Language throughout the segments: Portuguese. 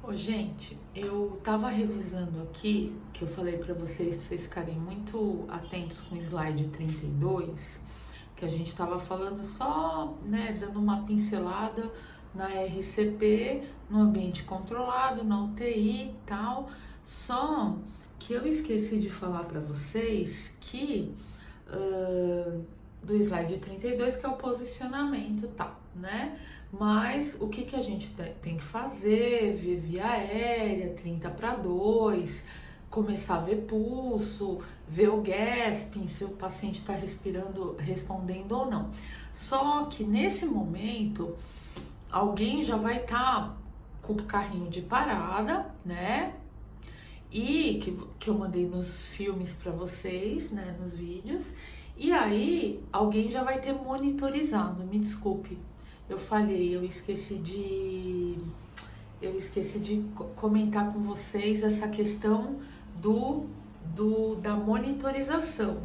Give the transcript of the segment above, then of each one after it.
Ô, gente, eu tava revisando aqui, que eu falei pra vocês ficarem muito atentos com o slide 32, que a gente tava falando só, né, dando uma pincelada na RCP, no ambiente controlado, na UTI e tal. Só que eu esqueci de falar pra vocês que do slide 32, que é o posicionamento e tal, né? Mas o que a gente tem que fazer? Ver via aérea, 30/2, começar a ver pulso, ver o gasping, se o paciente está respirando, respondendo ou não. Só que nesse momento, alguém já vai estar com o carrinho de parada, né? E que eu mandei nos filmes para vocês, né? Nos vídeos. E aí, alguém já vai ter monitorizado. Me desculpe, eu falhei, eu esqueci de comentar com vocês essa questão da monitorização.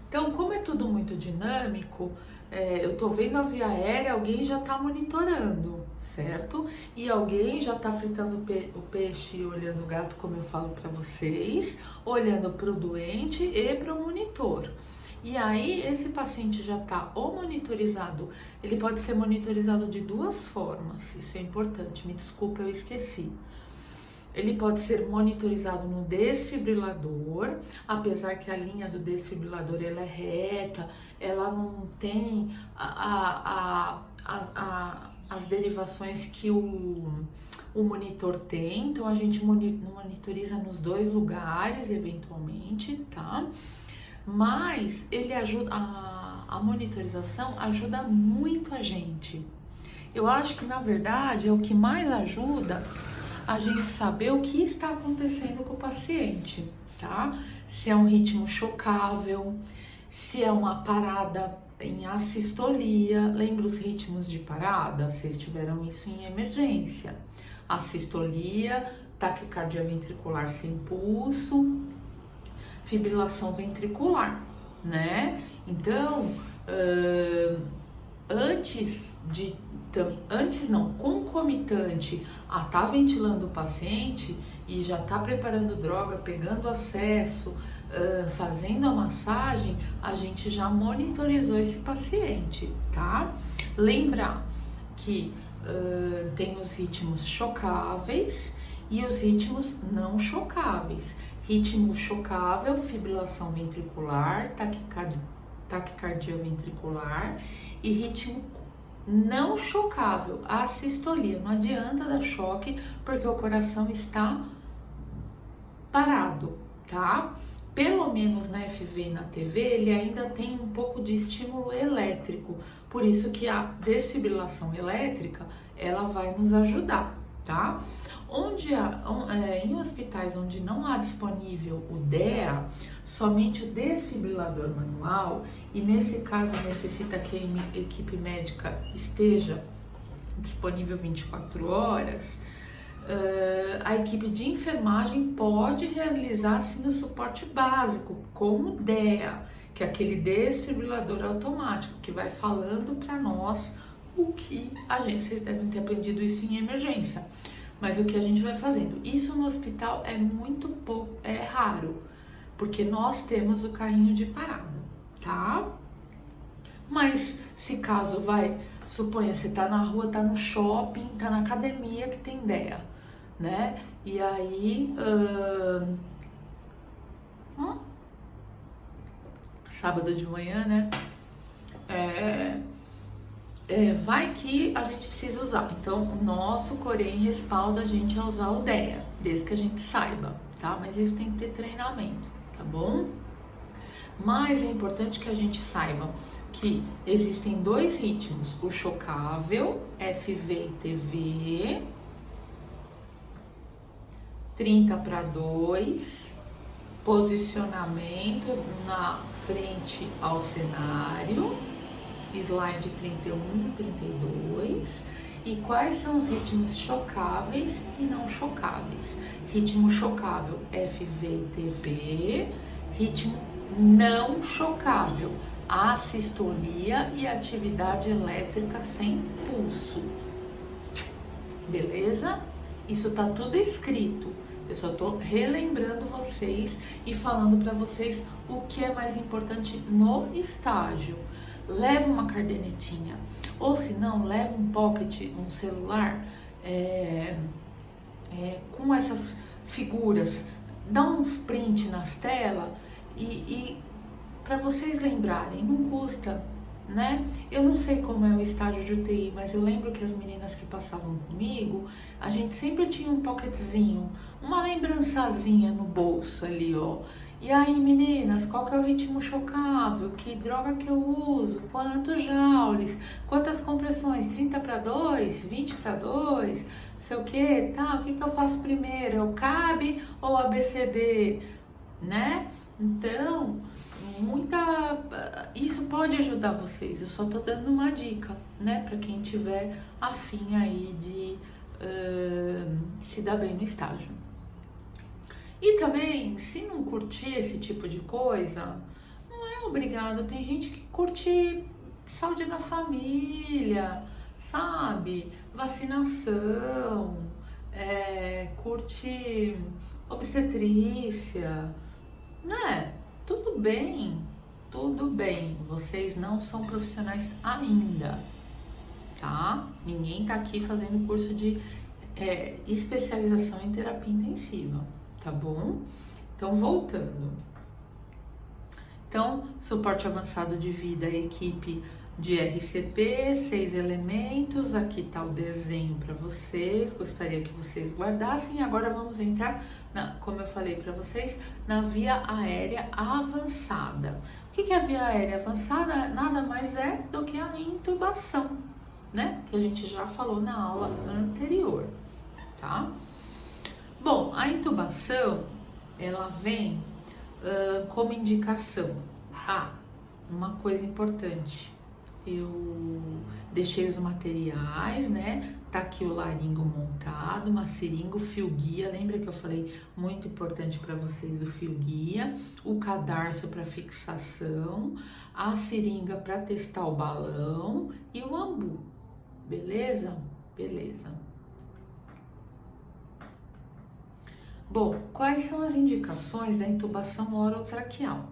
Então, como é tudo muito dinâmico, eu tô vendo a via aérea, alguém já tá monitorando, certo? E alguém já tá fritando o peixe e olhando o gato, como eu falo para vocês, olhando para o doente e para o monitor. E aí, esse paciente já está ou monitorizado, ele pode ser monitorizado de duas formas, isso é importante, me desculpa, eu esqueci. Ele pode ser monitorizado no desfibrilador, apesar que a linha do desfibrilador ela é reta, ela não tem as derivações que o monitor tem, então a gente monitoriza nos dois lugares, eventualmente, tá? Mas ele ajuda, a monitorização ajuda muito a gente. Eu acho que na verdade é o que mais ajuda a gente saber o que está acontecendo com o paciente, tá? Se é um ritmo chocável, se é uma parada em assistolia. Lembra os ritmos de parada? Vocês tiveram isso em emergência. Assistolia, taquicardia ventricular sem pulso, fibrilação ventricular, né? Então, concomitante a estar ventilando o paciente e já tá preparando droga, pegando acesso, fazendo a massagem, a gente já monitorizou esse paciente, tá? Lembrar que tem os ritmos chocáveis e os ritmos não chocáveis. Ritmo chocável, fibrilação ventricular, taquicardia ventricular, e ritmo não chocável, a assistolia. Não adianta dar choque porque o coração está parado, tá? Pelo menos na FV e na TV, ele ainda tem um pouco de estímulo elétrico, por isso que a desfibrilação elétrica, ela vai nos ajudar, tá? Em hospitais onde não há disponível o DEA, somente o desfibrilador manual, e nesse caso necessita que a equipe médica esteja disponível 24 horas, a equipe de enfermagem pode realizar sim o suporte básico com o DEA, que é aquele desfibrilador automático que vai falando para nós o que vocês devem ter aprendido isso em emergência. Mas o que a gente vai fazendo? Isso no hospital é muito pouco, é raro, porque nós temos o carrinho de parada, tá? Mas se caso suponha, você tá na rua, tá no shopping, tá na academia que tem DEA, né? E aí, sábado de manhã, né? Vai que a gente precisa usar. Então, o nosso Corém respalda a gente a usar o DEA, desde que a gente saiba, tá? Mas isso tem que ter treinamento, tá bom? Mas é importante que a gente saiba que existem dois ritmos, o chocável, FV e TV, 30/2, posicionamento na frente ao cenário, slide 31, 32, e quais são os ritmos chocáveis e não chocáveis. Ritmo chocável, FV e TV, ritmo não chocável, assistolia e atividade elétrica sem pulso. Beleza? Isso tá tudo escrito. Eu só tô relembrando vocês e falando para vocês o que é mais importante no estágio. Leva uma cadernetinha, ou se não, leva um pocket, um celular com essas figuras, dá uns print nas telas e para vocês lembrarem, não custa, né? Eu não sei como é o estágio de UTI, mas eu lembro que as meninas que passavam comigo, a gente sempre tinha um pocketzinho, uma lembrançazinha no bolso ali, ó. E aí, meninas, qual que é o ritmo chocável? Que droga que eu uso? Quantos joules? Quantas compressões? 30 para 2? 20 para 2? Sei o que, tá? O que que eu faço primeiro? É o CAB ou ABCD? Né? Então, isso pode ajudar vocês. Eu só tô dando uma dica, né? Para quem tiver afim aí de se dar bem no estágio. E também, se não curtir esse tipo de coisa, não é obrigado. Tem gente que curte saúde da família, sabe? Vacinação, curte obstetrícia, né? Tudo bem, tudo bem. Vocês não são profissionais ainda, tá? Ninguém tá aqui fazendo curso de especialização em terapia intensiva. Tá bom? Então, voltando. Então, suporte avançado de vida, equipe de RCP, 6 elementos. Aqui tá o desenho para vocês. Gostaria que vocês guardassem. Agora vamos entrar, como eu falei para vocês, na via aérea avançada. O que é a via aérea avançada? Nada mais é do que a intubação, né? Que a gente já falou na aula anterior, tá? Bom, a intubação, ela vem como indicação. Uma coisa importante, eu deixei os materiais, né? Tá aqui o laringo montado, uma seringa, o fio guia, lembra que eu falei muito importante para vocês o fio guia, o cadarço para fixação, a seringa para testar o balão e o ambu, beleza? Beleza. Bom, quais são as indicações da intubação orotraqueal?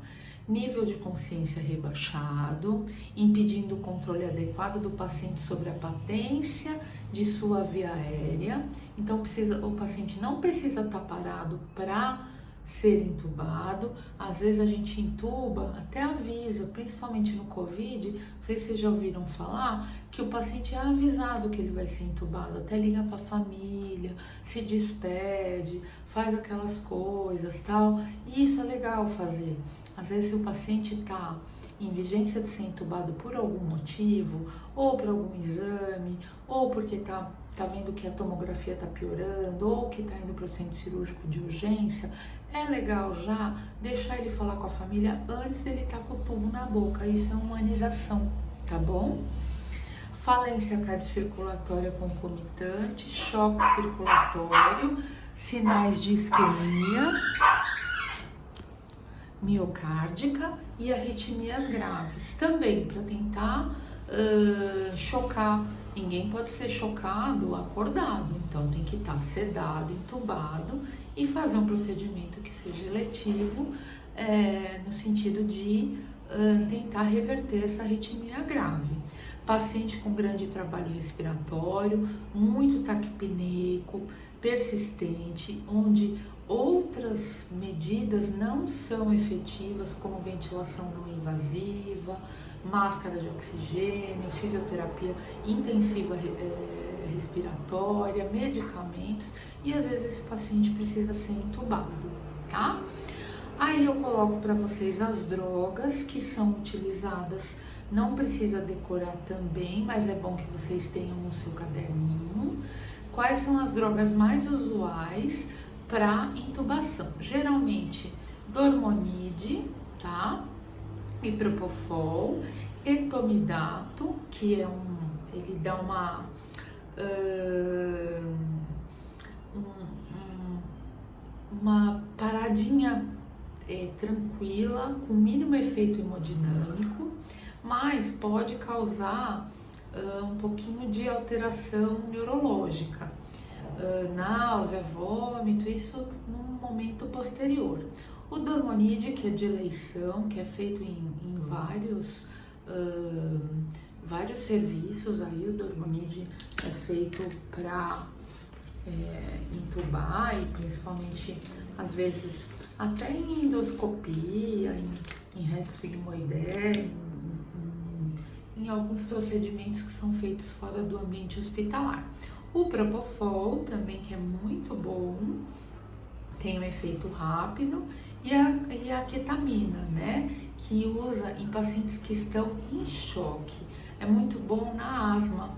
Nível de consciência rebaixado, impedindo o controle adequado do paciente sobre a patência de sua via aérea. Então, o paciente não precisa estar parado para ser intubado. Às vezes a gente intuba, até avisa, principalmente no Covid, não sei se vocês já ouviram falar, que o paciente é avisado que ele vai ser intubado, até liga para a família, se despede, faz aquelas coisas, tal. E isso é legal fazer. Às vezes, se o paciente está em vigência de ser intubado por algum motivo, ou por algum exame, ou porque tá vendo que a tomografia está piorando, ou que está indo para o centro cirúrgico de urgência, é legal já deixar ele falar com a família antes dele estar com o tubo na boca. Isso é humanização, tá bom? Falência cardiocirculatória concomitante, choque circulatório, sinais de isquemia miocárdica e arritmias graves. Também para tentar chocar. Ninguém pode ser chocado acordado, então tem que estar sedado, entubado e fazer um procedimento que seja eletivo, no sentido de tentar reverter essa arritmia grave. Paciente com grande trabalho respiratório, muito taquipneico, persistente, onde outras medidas não são efetivas, como ventilação não invasiva, máscara de oxigênio, fisioterapia intensiva respiratória, medicamentos, e às vezes esse paciente precisa ser entubado, tá? Aí eu coloco para vocês as drogas que são utilizadas, não precisa decorar também, mas é bom que vocês tenham no seu caderninho. Quais são as drogas mais usuais para intubação? Geralmente, Dormonide, tá? Propofol, etomidato, que é ele dá uma paradinha tranquila, com mínimo efeito hemodinâmico, mas pode causar um pouquinho de alteração neurológica. náusea, vômito, isso num momento posterior. O Dormonide, que é de eleição, que é feito em vários serviços, aí o Dormonide é feito para intubar e principalmente, às vezes, até em endoscopia, em reto sigmoide, em alguns procedimentos que são feitos fora do ambiente hospitalar. O Propofol também, que é muito bom, tem um efeito rápido, e a ketamina, né, que usa em pacientes que estão em choque. É muito bom na asma,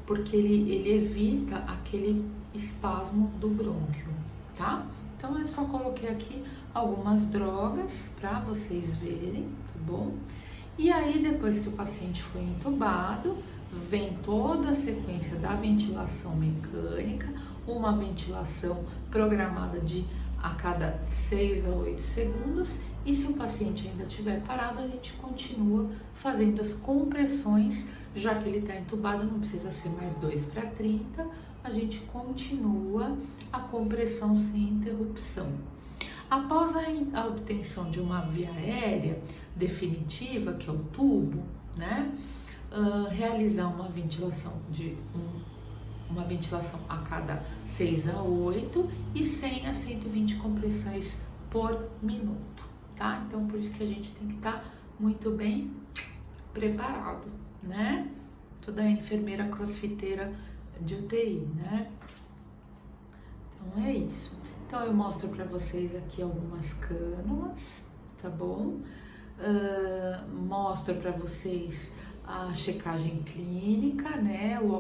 porque ele evita aquele espasmo do brônquio, tá? Então eu só coloquei aqui algumas drogas para vocês verem, tá bom? E aí depois que o paciente foi entubado, vem toda a sequência da ventilação mecânica, uma ventilação programada de a cada 6 a 8 segundos, e se o paciente ainda estiver parado, a gente continua fazendo as compressões, já que ele está entubado, não precisa ser mais 2/30, a gente continua a compressão sem interrupção. Após a obtenção de uma via aérea definitiva, que é o tubo, né, realizar uma ventilação a cada 6 a 8 e 100 a 120 compressões por minuto, tá? Então, por isso que a gente tem que estar muito bem preparado, né? Toda enfermeira crossfiteira de UTI, né? Então, é isso. Então, eu mostro para vocês aqui algumas cânulas, tá bom? Mostro para vocês a checagem clínica, né? O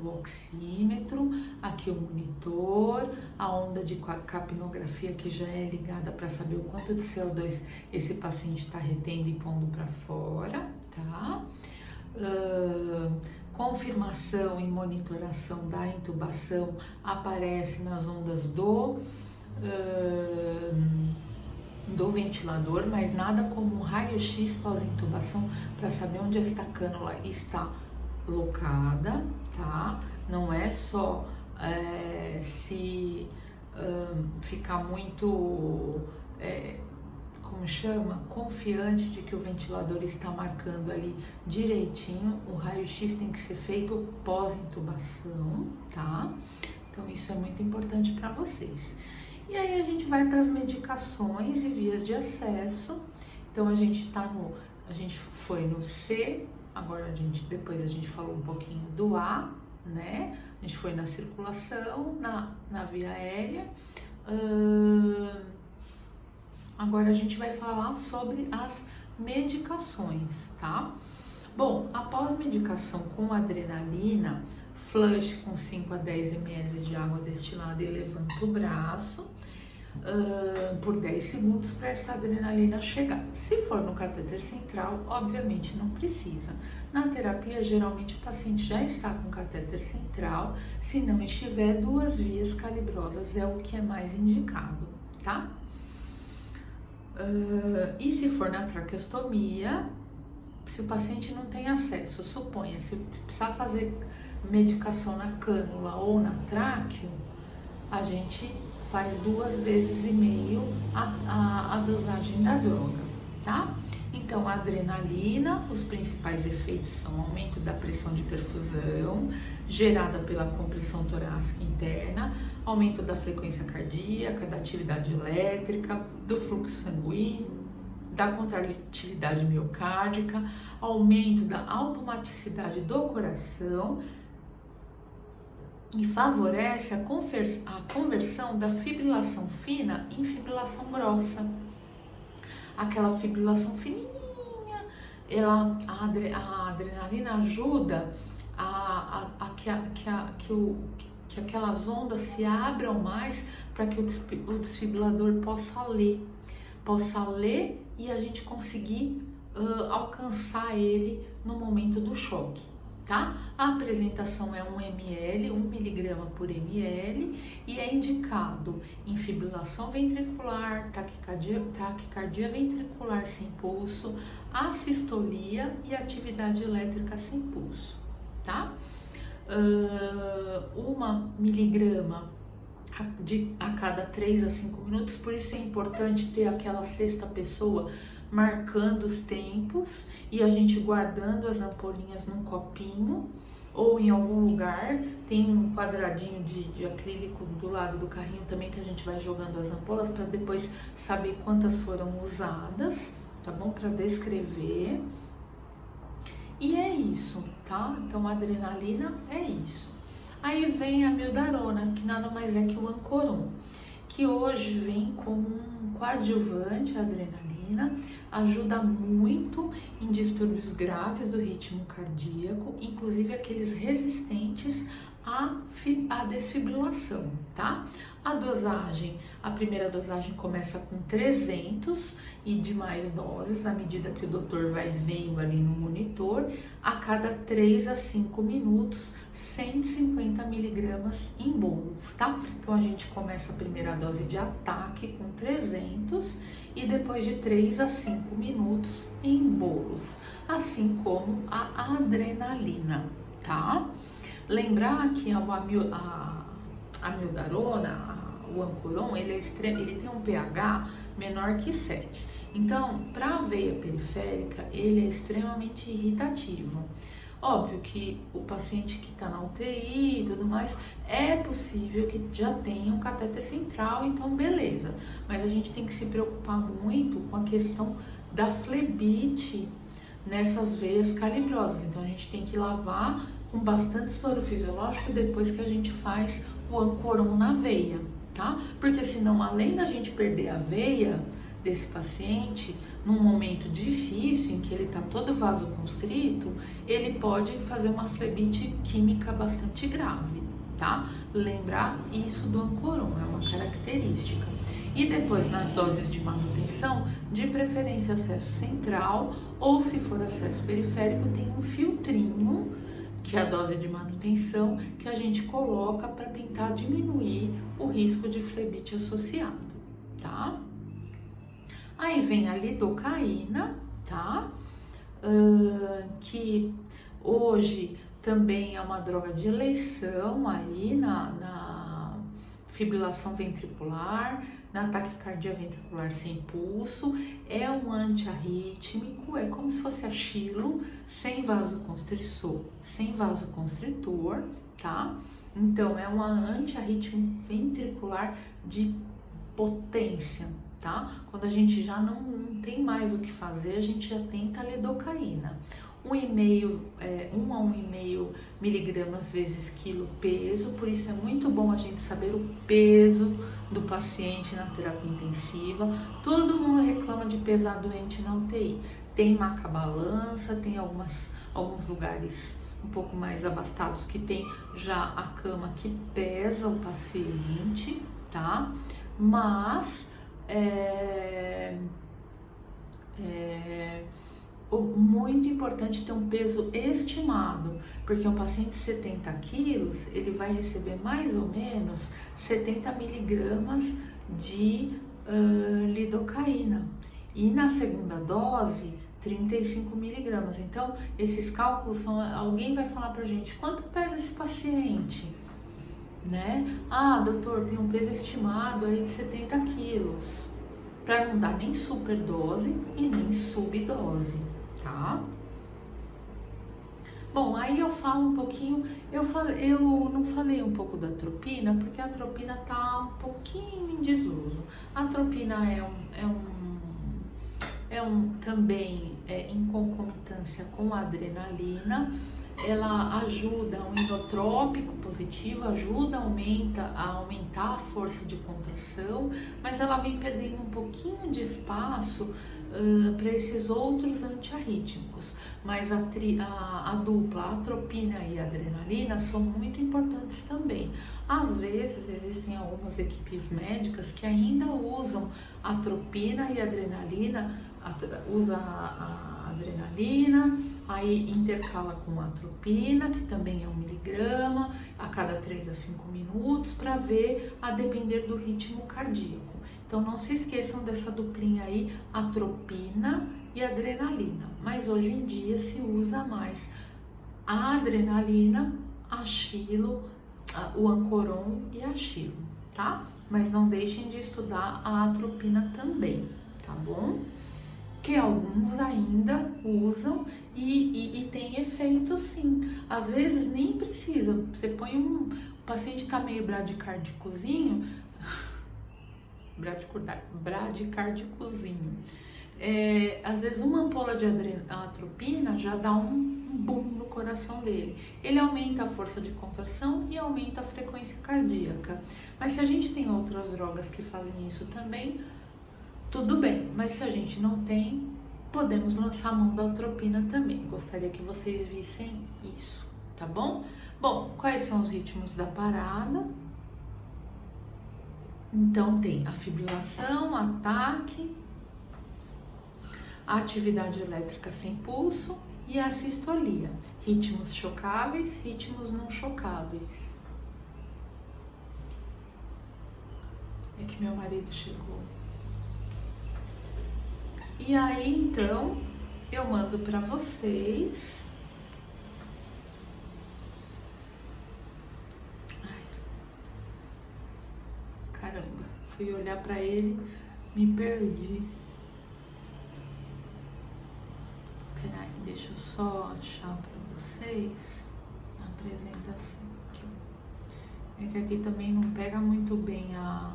oxímetro, aqui o monitor, a onda de capnografia que já é ligada para saber o quanto de CO2 esse paciente está retendo e pondo para fora, tá? Confirmação e monitoração da intubação aparece nas ondas do ventilador, mas nada como um raio-x pós-intubação para saber onde esta cânula está locada, tá? Não é só se ficar muito, confiante de que o ventilador está marcando ali direitinho. O raio-x tem que ser feito pós-intubação, tá? Então isso é muito importante para vocês. E aí a gente vai para as medicações e vias de acesso. Então a gente foi no C, agora depois a gente falou um pouquinho do A, né? A gente foi na circulação, na via aérea. Agora a gente vai falar sobre as medicações, tá? Bom, após medicação com adrenalina, flush com 5 a 10 ml de água destilada e levanta o braço por 10 segundos para essa adrenalina chegar. Se for no catéter central, obviamente não precisa. Na terapia, geralmente o paciente já está com catéter central. Se não estiver, 2 vias calibrosas é o que é mais indicado, tá? E se for na traqueostomia, se o paciente não tem acesso, suponha, se precisar fazer medicação na cânula ou na tráqueo, a gente faz 2,5 vezes a dosagem da droga, tá? Então, a adrenalina, os principais efeitos são aumento da pressão de perfusão, gerada pela compressão torácica interna, aumento da frequência cardíaca, da atividade elétrica, do fluxo sanguíneo, da contratilidade miocárdica, aumento da automaticidade do coração e favorece a conversão da fibrilação fina em fibrilação grossa. Aquela fibrilação fininha, a adrenalina ajuda que aquelas ondas se abram mais para que o desfibrilador possa ler e a gente conseguir alcançar ele no momento do choque, tá? A apresentação é 1 ml, 1 miligrama por ml, e é indicado em fibrilação ventricular, taquicardia ventricular sem pulso, assistolia e atividade elétrica sem pulso, tá? 1 miligrama a cada 3 a 5 minutos, por isso é importante ter aquela sexta pessoa marcando os tempos e a gente guardando as ampolinhas num copinho ou em algum lugar. Tem um quadradinho de acrílico do lado do carrinho também que a gente vai jogando as ampolas para depois saber quantas foram usadas, tá bom? Para descrever. E é isso, tá? Então a adrenalina é isso. Aí vem a mildarona, que nada mais é que o Ancoron, que hoje vem como um coadjuvante à adrenalina, ajuda muito em distúrbios graves do ritmo cardíaco, inclusive aqueles resistentes à desfibrilação, tá? A primeira dosagem começa com 300 e de mais doses, à medida que o doutor vai vendo ali no monitor, a cada 3 a 5 minutos, 150 miligramas em bolos, tá? Então a gente começa a primeira dose de ataque com 300 e depois de 3 a 5 minutos em bolos, assim como a adrenalina, tá? Lembrar que a mildarona, o Ancoron, ele tem um pH menor que 7. Então, para a veia periférica, ele é extremamente irritativo. Óbvio que o paciente que está na UTI e tudo mais, é possível que já tenha um catéter central, então beleza. Mas a gente tem que se preocupar muito com a questão da flebite nessas veias calibrosas. Então a gente tem que lavar com bastante soro fisiológico depois que a gente faz o Ancoron na veia, tá? Porque senão, além da gente perder a veia desse paciente, num momento difícil em que ele está todo vasoconstrito, ele pode fazer uma flebite química bastante grave, tá? Lembrar isso do Ancoron, é uma característica. E depois, nas doses de manutenção, de preferência acesso central, ou se for acesso periférico, tem um filtrinho, que é a dose de manutenção, que a gente coloca para tentar diminuir o risco de flebite associado, tá? Aí vem a lidocaína, tá? Que hoje também é uma droga de eleição aí na fibrilação ventricular, na taquicardia ventricular sem pulso. É um antiarrítmico, é como se fosse a Xilo, sem vasoconstritor, tá? Então, é uma antiarrítmico ventricular de potência, tá? Quando a gente já não tem mais o que fazer, a gente já tenta a lidocaína. 1 a 1,5 miligramas vezes quilo peso, por isso é muito bom a gente saber o peso do paciente na terapia intensiva. Todo mundo reclama de pesar doente na UTI. Tem maca-balança, tem alguns lugares um pouco mais abastados que tem já a cama que pesa o paciente, tá? Mas muito importante ter um peso estimado, porque um paciente de 70 quilos, ele vai receber mais ou menos 70 miligramas de lidocaína, e na segunda dose, 35 miligramas. Então, esses cálculos alguém vai falar pra gente, quanto pesa esse paciente? Né? Ah, doutor, tem um peso estimado aí de 70 quilos, para não dar nem superdose e nem subdose, tá? Bom, aí eu falo um pouquinho, eu não falei um pouco da atropina, porque a atropina tá um pouquinho em desuso. A atropina também em concomitância com a adrenalina. Ela ajuda, um inotrópico positivo, ajuda a aumentar a força de contração, mas ela vem perdendo um pouquinho de espaço para esses outros antiarrítmicos. Mas a dupla, a atropina e a adrenalina, são muito importantes também. Às vezes existem algumas equipes médicas que ainda usam a atropina e a adrenalina, usa a adrenalina, aí intercala com a atropina, que também é 1 miligrama, a cada 3 a 5 minutos, para ver a depender do ritmo cardíaco. Então não se esqueçam dessa duplinha aí, atropina e adrenalina. Mas hoje em dia se usa mais a adrenalina a Xilo, o Ancoron e a Xilo, tá? Mas não deixem de estudar a atropina também, tá bom? Que alguns ainda usam e tem efeito sim. Às vezes nem precisa. Você põe o paciente tá meio bradicárdicozinho, bradicárdicozinho. Às vezes uma ampola de atropina já dá um boom no coração dele. Ele aumenta a força de contração e aumenta a frequência cardíaca. Mas se a gente tem outras drogas que fazem isso também, tudo bem, mas se a gente não tem, podemos lançar a mão da atropina também. Gostaria que vocês vissem isso, tá bom? Bom, quais são os ritmos da parada? Então tem a fibrilação, ataque, a atividade elétrica sem pulso e a sistolia. Ritmos chocáveis, ritmos não chocáveis. É que meu marido chegou. E aí, então, eu mando para vocês. Ai, caramba, fui olhar para ele, me perdi. Peraí, deixa eu só achar para vocês a apresentação aqui. É que aqui também não pega muito bem a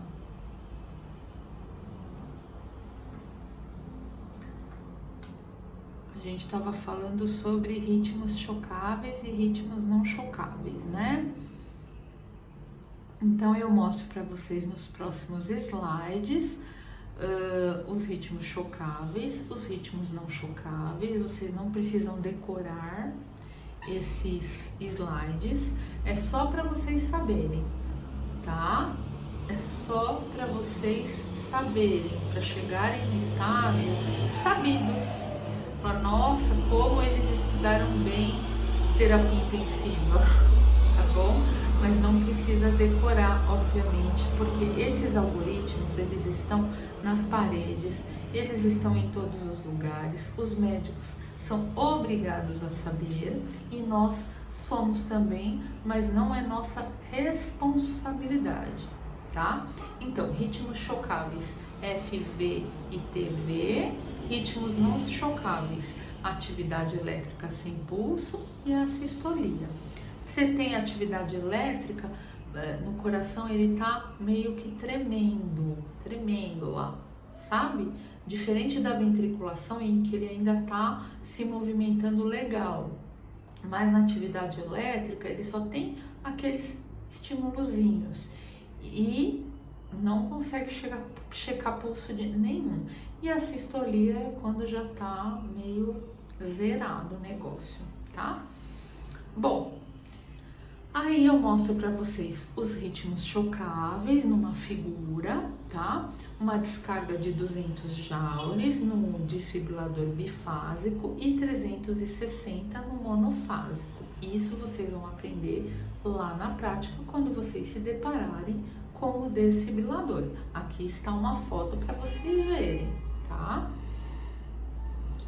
gente estava falando sobre ritmos chocáveis e ritmos não chocáveis, né? Então eu mostro para vocês nos próximos slides os ritmos chocáveis, os ritmos não chocáveis. Vocês não precisam decorar esses slides, é só para vocês saberem, tá? É só para vocês saberem, para chegarem no estágio sabidos. Nossa, como eles estudaram bem terapia intensiva, tá bom? Mas não precisa decorar, obviamente, porque esses algoritmos, eles estão nas paredes, eles estão em todos os lugares, os médicos são obrigados a saber e nós somos também, mas não é nossa responsabilidade, tá? Então, ritmos chocáveis, FV e TV, ritmos não chocáveis, atividade elétrica sem pulso e a sistolia. Você tem atividade elétrica no coração, ele tá meio que tremendo lá, sabe? Diferente da ventriculação, em que ele ainda tá se movimentando legal. Mas na atividade elétrica, ele só tem aqueles estímulozinhos e não consegue checar pulso nenhum. E a sistolia é quando já tá meio zerado o negócio, tá? Bom, aí eu mostro para vocês os ritmos chocáveis numa figura, tá? Uma descarga de 200 joules no desfibrilador bifásico e 360 no monofásico. Isso vocês vão aprender lá na prática quando vocês se depararem com o desfibrilador. Aqui está uma foto para vocês verem, tá?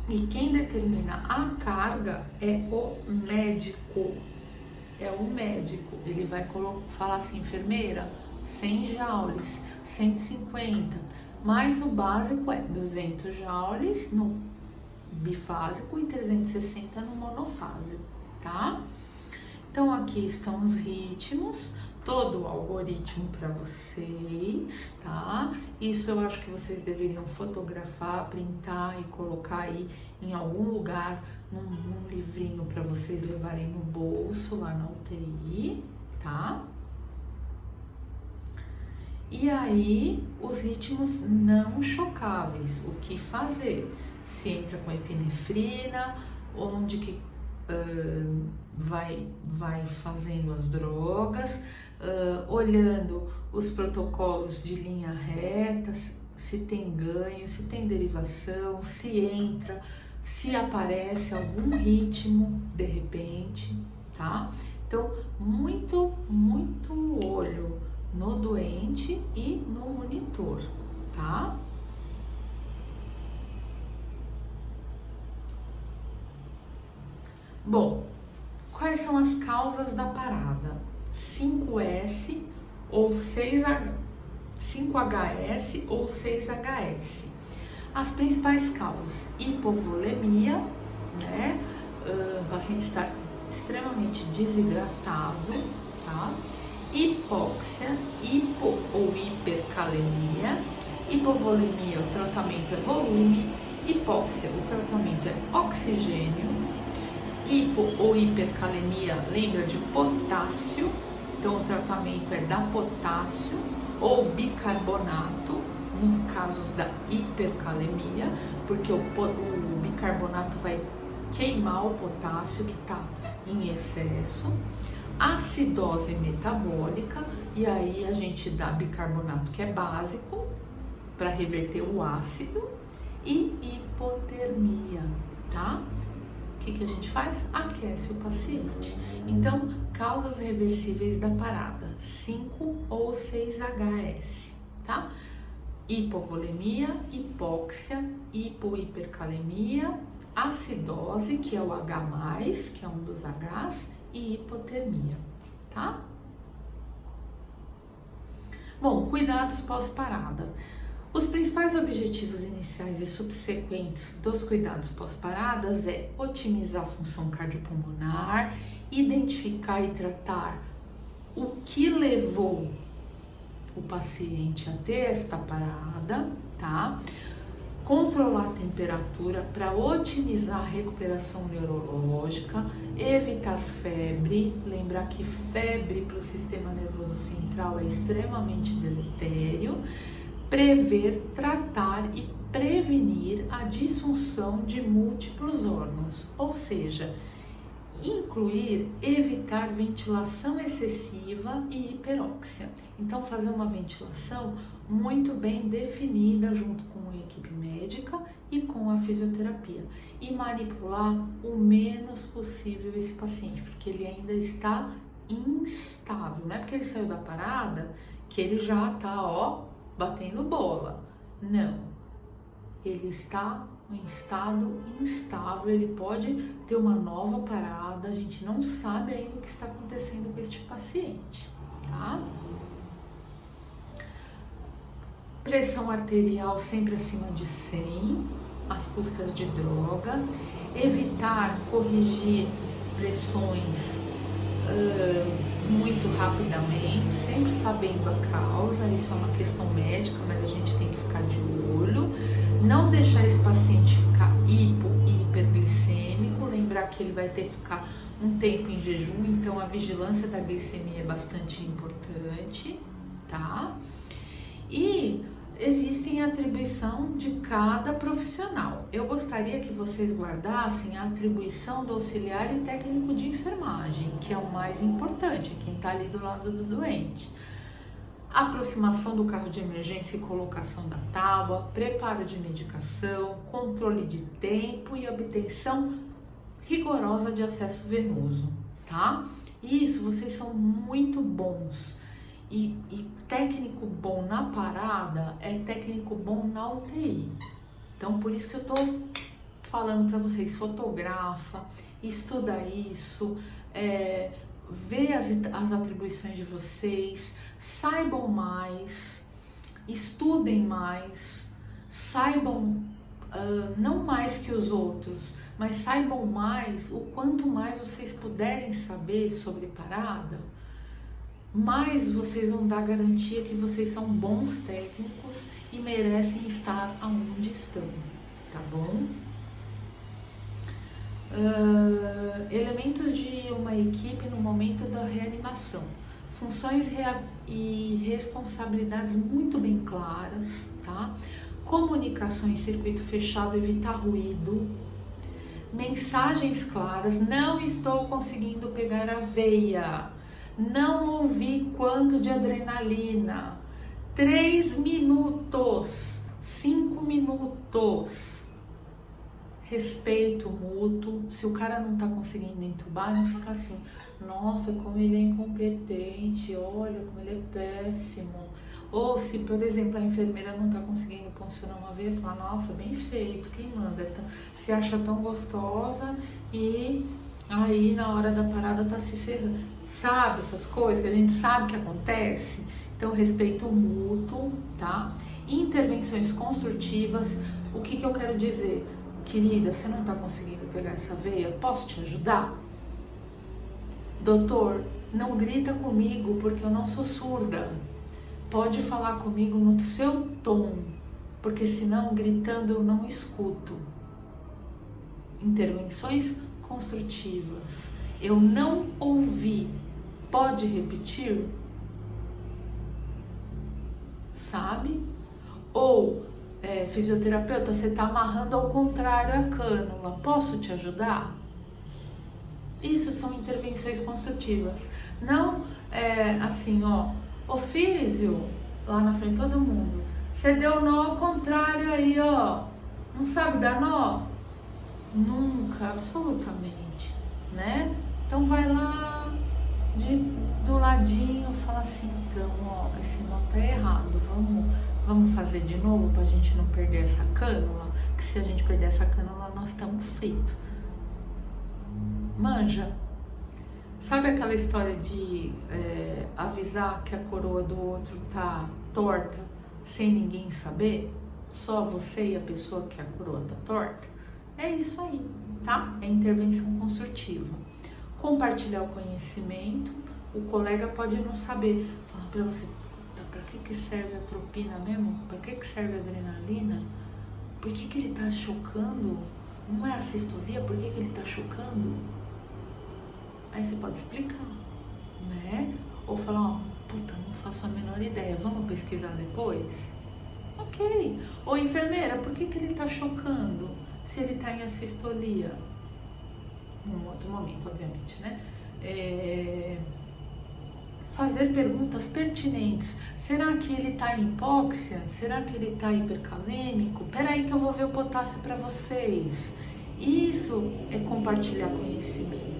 E quem determina a carga é o médico. É o médico. Ele vai falar assim, enfermeira, 100 joules, 150. Mas o básico é 200 joules no bifásico e 360 no monofásico, tá? Então aqui estão os ritmos, todo o algoritmo para vocês, tá? Isso eu acho que vocês deveriam fotografar, printar e colocar aí em algum lugar, num livrinho para vocês levarem no bolso lá na UTI, tá? E aí, os ritmos não chocáveis, o que fazer? Se entra com epinefrina, onde que vai fazendo as drogas, olhando os protocolos de linha reta, se tem ganho, se tem derivação, se entra, se aparece algum ritmo de repente, tá? Então, muito olho no doente e no monitor, tá? Bom, Quais são as causas da parada? 5S ou 5HS ou 6HS. As principais causas: hipovolemia, né? O paciente está extremamente desidratado, tá? Hipóxia, hipo ou hipercalemia. Hipovolemia, o tratamento é volume. Hipóxia, o tratamento é oxigênio. Hipo ou hipercalemia, lembra de potássio, então o tratamento é da potássio ou bicarbonato, nos casos da hipercalemia, porque o bicarbonato vai queimar o potássio que está em excesso. Acidose metabólica, e aí a gente dá bicarbonato, que é básico, para reverter o ácido. E hipotermia, tá? O que a gente faz? Aquece o paciente. Então, causas reversíveis da parada: 5 ou 6HS, tá? Hipovolemia, hipóxia, hipohipercalemia, acidose, que é o H+, que é um dos Hs, e hipotermia, tá? Bom, cuidados pós-parada. Os principais objetivos iniciais e subsequentes dos cuidados pós-paradas é otimizar a função cardiopulmonar, identificar e tratar o que levou o paciente a ter esta parada, tá? Controlar a temperatura para otimizar a recuperação neurológica, evitar febre, lembrar que febre para o sistema nervoso central é extremamente deletério, prever, tratar e prevenir a disfunção de múltiplos órgãos, ou seja, incluir, evitar ventilação excessiva e hiperóxia. Então, fazer uma ventilação muito bem definida junto com a equipe médica e com a fisioterapia, e manipular o menos possível esse paciente, porque ele ainda está instável. Não é porque ele saiu da parada que ele já está, batendo bola. Não, ele está em estado instável, ele pode ter uma nova parada, a gente não sabe ainda o que está acontecendo com este paciente, tá? Pressão arterial sempre acima de 100, às custas de droga. Evitar corrigir pressões muito rapidamente, sempre sabendo a causa. Isso é uma questão médica, mas a gente tem que ficar de olho. Não deixar esse paciente ficar hipo e hiperglicêmico, lembrar que ele vai ter que ficar um tempo em jejum, então a vigilância da glicemia é bastante importante, tá? E existem a atribuição de cada profissional. Eu gostaria que vocês guardassem a atribuição do auxiliar e técnico de enfermagem, que é o mais importante, quem está ali do lado do doente. Aproximação do carro de emergência e colocação da tábua, preparo de medicação, controle de tempo e obtenção rigorosa de acesso venoso, tá? Isso, vocês são muito bons. E técnico bom na parada é técnico bom na UTI. Então, por isso que eu tô falando para vocês, fotografa, estuda isso, vê as atribuições de vocês, saibam mais, estudem mais, saibam não mais que os outros, mas saibam mais. O quanto mais vocês puderem saber sobre parada, mais vocês vão dar garantia que vocês são bons técnicos e merecem estar aonde estão, tá bom? Elementos de uma equipe no momento da reanimação. Funções e responsabilidades muito bem claras, tá? Comunicação em circuito fechado, evitar ruído. Mensagens claras: não estou conseguindo pegar a veia. Não ouvi quanto de adrenalina. 3 minutos, 5 minutos. Respeito mútuo. Se o cara não tá conseguindo entubar, não fica assim: nossa, como ele é incompetente, olha como ele é péssimo. Ou se, por exemplo, a enfermeira não tá conseguindo funcionar uma veia, fala: nossa, bem feito, quem manda? Se acha tão gostosa e aí na hora da parada tá se ferrando. Sabe essas coisas que a gente sabe que acontece? Então, respeito mútuo, tá? Intervenções construtivas. O que eu quero dizer? Querida, você não tá conseguindo pegar essa veia? Posso te ajudar? Doutor, não grita comigo porque eu não sou surda. Pode falar comigo no seu tom, porque senão gritando eu não escuto. Intervenções construtivas. Eu não ouvi. Pode repetir? Sabe? Ou, fisioterapeuta, você está amarrando ao contrário a cânula. Posso te ajudar? Isso são intervenções construtivas. Não assim, ô físio, lá na frente de todo mundo. Você deu nó ao contrário aí, ó. Não sabe dar nó? Nunca, absolutamente, né? Então vai lá do ladinho, fala assim, então, ó, esse nó tá errado, vamos fazer de novo pra gente não perder essa cânula, que se a gente perder essa cânula, nós estamos fritos. Manja? Sabe aquela história de avisar que a coroa do outro tá torta sem ninguém saber? Só você e a pessoa que a coroa tá torta? É isso aí, tá? É intervenção construtiva. Compartilhar o conhecimento. O colega pode não saber. Falar pra você, pra que serve a atropina mesmo? Pra que serve a adrenalina? Por que ele tá chocando? Não é a sistolia? Por que ele tá chocando? Aí você pode explicar, né? Ou falar, puta, não faço a menor ideia, vamos pesquisar depois? Ok. Ou enfermeira, por que ele tá chocando se ele tá em assistolia? Num outro momento, obviamente, né? Fazer perguntas pertinentes. Será que ele tá em hipóxia? Será que ele tá hipercalêmico? Peraí que eu vou ver o potássio para vocês. Isso é compartilhar conhecimento.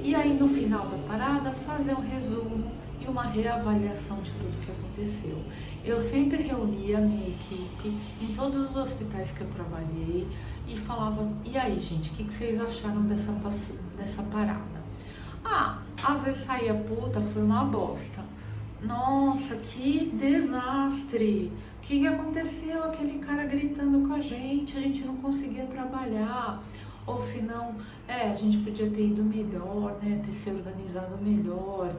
E aí, no final da parada, fazer um resumo e uma reavaliação de tudo que aconteceu. Eu sempre reunia a minha equipe em todos os hospitais que eu trabalhei e falava, e aí, gente, o que vocês acharam dessa parada? Às vezes saía, puta, foi uma bosta. Nossa, que desastre! O que aconteceu? Aquele cara gritando com a gente não conseguia trabalhar. Ou se não, a gente podia ter ido melhor, né? Ter se organizado melhor.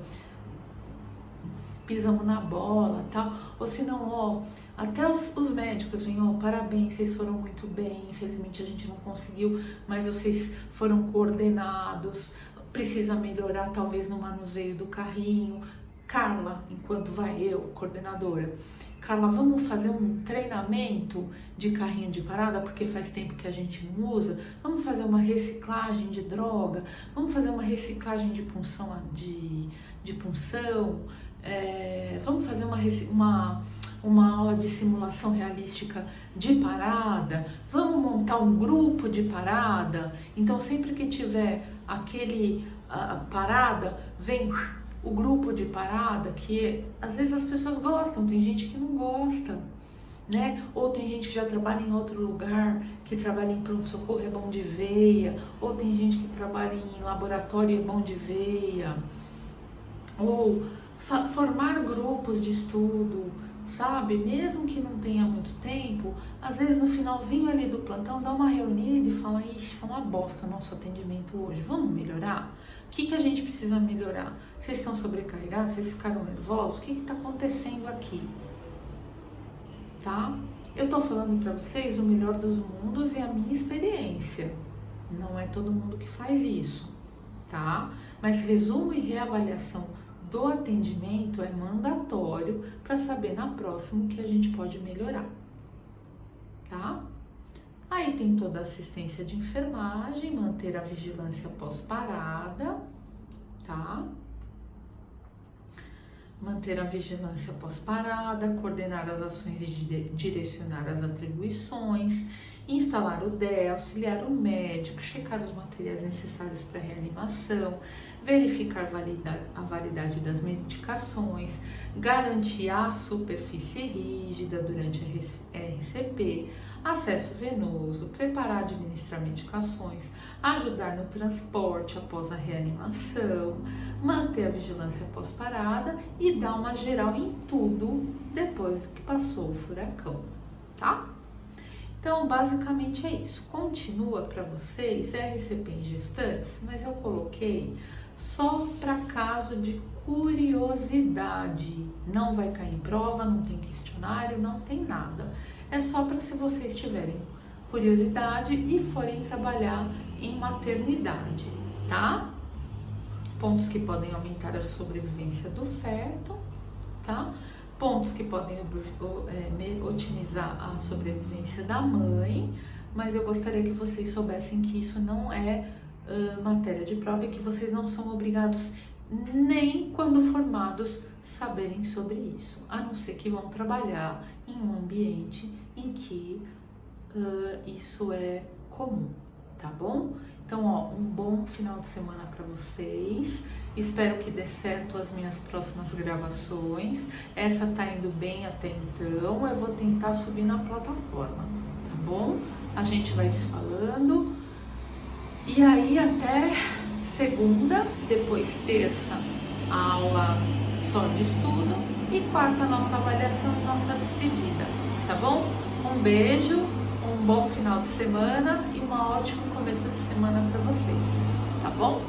Pisamos na bola, tal. Ou se não, até os médicos vêm, parabéns, vocês foram muito bem. Infelizmente a gente não conseguiu, mas vocês foram coordenados. Precisa melhorar, talvez, no manuseio do carrinho. Carla, enquanto vai eu, coordenadora, Carla, vamos fazer um treinamento de carrinho de parada, porque faz tempo que a gente não usa. Vamos fazer uma reciclagem de droga, vamos fazer uma reciclagem de punção, vamos fazer uma aula de simulação realística de parada, vamos montar um grupo de parada. Então, sempre que tiver parada, vem o grupo de parada, que às vezes as pessoas gostam, tem gente que não gosta, né? Ou tem gente que já trabalha em outro lugar, que trabalha em pronto-socorro, é bom de veia, ou tem gente que trabalha em laboratório, é bom de veia, ou formar grupos de estudo, sabe? Mesmo que não tenha muito tempo, às vezes no finalzinho ali do plantão, dá uma reunida e fala, ixi, foi uma bosta nosso atendimento hoje, vamos melhorar? O que a gente precisa melhorar? Vocês estão sobrecarregados? Vocês ficaram nervosos? O que está acontecendo aqui? Tá? Eu tô falando para vocês o melhor dos mundos e a minha experiência. Não é todo mundo que faz isso, tá? Mas resumo e reavaliação do atendimento é mandatório para saber na próxima o que a gente pode melhorar, tá? Aí tem toda a assistência de enfermagem, manter a vigilância pós-parada, tá? Manter a vigilância pós-parada, coordenar as ações e direcionar as atribuições, instalar o DEA, auxiliar o médico, checar os materiais necessários para reanimação, verificar a validade das medicações, garantir a superfície rígida durante a RCP, acesso venoso, preparar, administrar medicações, ajudar no transporte após a reanimação, manter a vigilância pós-parada e dar uma geral em tudo depois que passou o furacão, tá? Então, basicamente é isso. Continua para vocês RCP em gestantes, mas eu coloquei só para caso de curiosidade. Não vai cair em prova, não tem questionário, não tem nada. É só para se vocês tiverem curiosidade e forem trabalhar em maternidade, tá? Pontos que podem aumentar a sobrevivência do feto, tá? Pontos que podem otimizar a sobrevivência da mãe, mas eu gostaria que vocês soubessem que isso não é matéria de prova e que vocês não são obrigados, nem quando formados, saberem sobre isso, a não ser que vão trabalhar em um ambiente em que isso é comum, tá bom? Então, ó, um bom final de semana para vocês. Espero que dê certo as minhas próximas gravações. Essa tá indo bem até então. Eu vou tentar subir na plataforma, tá bom? A gente vai se falando. E aí, até segunda, depois terça, a aula só de estudo. E quarta, a nossa avaliação e nossa despedida, tá bom? Um beijo, um bom final de semana e um ótimo começo de semana para vocês, tá bom?